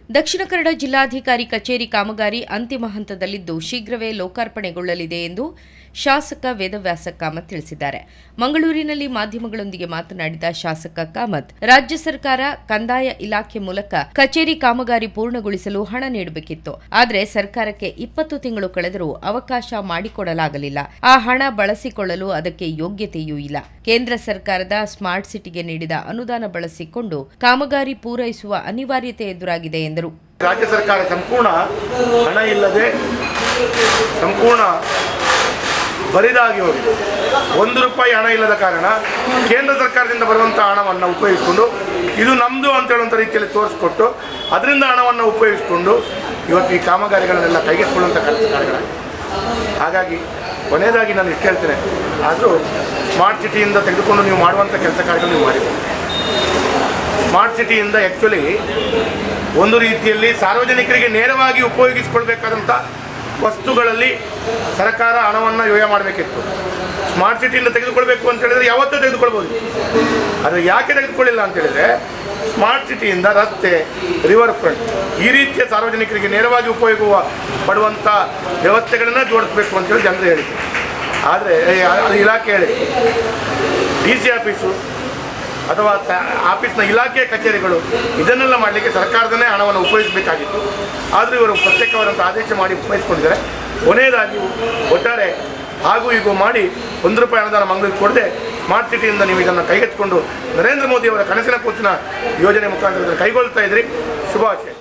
ದಕ್ಷಿಣ ಕನ್ನಡ ಜಿಲ್ಲಾಧಿಕಾರಿ ಕಚೇರಿ ಕಾಮಗಾರಿ ಅಂತಿಮ ಹಂತದಲ್ಲಿದ್ದು ಶೀಘ್ರವೇ ಲೋಕಾರ್ಪಣೆಗೊಳ್ಳಲಿದೆ ಎಂದು ಶಾಸಕ ವೇದವ್ಯಾಸ ಕಾಮತ್ ತಿಳಿಸಿದ್ದಾರೆ. ಮಂಗಳೂರಿನಲ್ಲಿ ಮಾಧ್ಯಮಗಳೊಂದಿಗೆ ಮಾತನಾಡಿದ ಶಾಸಕ ಕಾಮತ್, ರಾಜ್ಯ ಸರ್ಕಾರ ಕಂದಾಯ ಇಲಾಖೆ ಮೂಲಕ ಕಚೇರಿ ಕಾಮಗಾರಿ ಪೂರ್ಣಗೊಳಿಸಲು ಹಣ ನೀಡಬೇಕಿತ್ತು. ಆದರೆ ಸರ್ಕಾರಕ್ಕೆ 20 ತಿಂಗಳು ಕಳೆದರೂ ಅವಕಾಶ ಮಾಡಿಕೊಡಲಾಗಲಿಲ್ಲ. ಆ ಹಣ ಬಳಸಿಕೊಳ್ಳಲು ಅದಕ್ಕೆ ಯೋಗ್ಯತೆಯೂ ಇಲ್ಲ. ಕೇಂದ್ರ ಸರ್ಕಾರದ ಸ್ಮಾರ್ಟ್ ಸಿಟಿಗೆ ನೀಡಿದ ಅನುದಾನ ಬಳಸಿಕೊಂಡು ಕಾಮಗಾರಿ ಪೂರೈಸುವ ಅನಿವಾರ್ಯತೆ ಎದುರಾಗಿದೆ ಎಂದರು. ರಾಜ್ಯ ಸರ್ಕಾರ ಸಂಪೂರ್ಣ ಹಣ ಇಲ್ಲದೆ ಸಂಪೂರ್ಣ ಬರಿದಾಗಿ ಹೋಗಿದೆ. 1 ರೂಪಾಯಿ ಹಣ ಇಲ್ಲದ ಕಾರಣ ಕೇಂದ್ರ ಸರ್ಕಾರದಿಂದ ಬರುವಂಥ ಹಣವನ್ನು ಉಪಯೋಗಿಸಿಕೊಂಡು ಇದು ನಮ್ಮದು ಅಂತ ಹೇಳುವಂಥ ರೀತಿಯಲ್ಲಿ ತೋರಿಸ್ಕೊಟ್ಟು ಅದರಿಂದ ಹಣವನ್ನು ಉಪಯೋಗಿಸಿಕೊಂಡು ಇವತ್ತು ಈ ಕಾಮಗಾರಿಗಳನ್ನೆಲ್ಲ ಕೈಗೆತ್ತಿಕೊಳ್ಳುವಂಥ ಕೆಲಸ ಕಾರ್ಯಗಳಾಗಿದೆ. ಹಾಗಾಗಿ ಕೊನೆಯದಾಗಿ ನಾನು ಇಷ್ಟು ಹೇಳ್ತೇನೆ, ಆದರೂ ಸ್ಮಾರ್ಟ್ ಸಿಟಿಯಿಂದ ತೆಗೆದುಕೊಂಡು ನೀವು ಮಾಡುವಂಥ ಕೆಲಸ ಕಾರ್ಯಗಳು ನೀವು ಮಾಡಿದ್ದೀರಿ. ಸ್ಮಾರ್ಟ್ ಸಿಟಿಯಿಂದ ಆ್ಯಕ್ಚುಲಿ ಒಂದು ರೀತಿಯಲ್ಲಿ ಸಾರ್ವಜನಿಕರಿಗೆ ನೇರವಾಗಿ ಉಪಯೋಗಿಸಿಕೊಳ್ಬೇಕಾದಂಥ ವಸ್ತುಗಳಲ್ಲಿ ಸರ್ಕಾರ ಹಣವನ್ನು ವ್ಯಯ ಮಾಡಬೇಕಿತ್ತು. ಸ್ಮಾರ್ಟ್ ಸಿಟಿಯಿಂದ ತೆಗೆದುಕೊಳ್ಬೇಕು ಅಂತ ಹೇಳಿದರೆ ಯಾವತ್ತೂ ತೆಗೆದುಕೊಳ್ಬೋದು. ಆದರೆ ಯಾಕೆ ತೆಗೆದುಕೊಳ್ಳಿಲ್ಲ ಅಂತ ಹೇಳಿದರೆ ಸ್ಮಾರ್ಟ್ ಸಿಟಿಯಿಂದ ರಸ್ತೆ, ರಿವರ್ ಫ್ರಂಟ್ ಈ ರೀತಿಯ ಸಾರ್ವಜನಿಕರಿಗೆ ನೇರವಾಗಿ ಉಪಯೋಗ ಪಡುವಂಥ ವ್ಯವಸ್ಥೆಗಳನ್ನು ಜೋಡಿಸಬೇಕು ಅಂತೇಳಿ ಜನರು ಹೇಳಿದ್ರು. ಆದರೆ ಅದು ಇಲಾಖೆ ಹೇಳಿತ್ತು. DC ಆಫೀಸು ಅಥವಾ ಆಫೀಸ್ನ ಇಲಾಖೆ ಕಚೇರಿಗಳು ಇದನ್ನೆಲ್ಲ ಮಾಡಲಿಕ್ಕೆ ಸರ್ಕಾರದನ್ನೇ ಹಣವನ್ನು ಉಪಯೋಗಿಸಬೇಕಾಗಿತ್ತು. ಆದರೂ ಇವರು ಪ್ರತ್ಯೇಕವಾದಂಥ ಆದೇಶ ಮಾಡಿ ಉಪಯೋಗಿಸ್ಕೊಂಡಿದ್ದಾರೆ. ಕೊನೆಯದಾಗಿ ಒಟ್ಟಾರೆ ಹಾಗೂ ಹೀಗೂ ಮಾಡಿ 1 ರೂಪಾಯಿ ಅನುದಾನ ಮಂಗಳೂರಿಗೆ ಕೊಡದೆ ಸ್ಮಾರ್ಟ್ ಸಿಟಿಯಿಂದ ನೀವು ಇದನ್ನು ಕೈಗೆತ್ತಿಕೊಂಡು ನರೇಂದ್ರ ಮೋದಿಯವರ ಕನಸಿನ ಕೂಸಿನ ಯೋಜನೆ ಮುಖಾಂತರ ಕೈಗೊಳ್ತಾ ಇದ್ರಿ. ಶುಭಾಶಯ.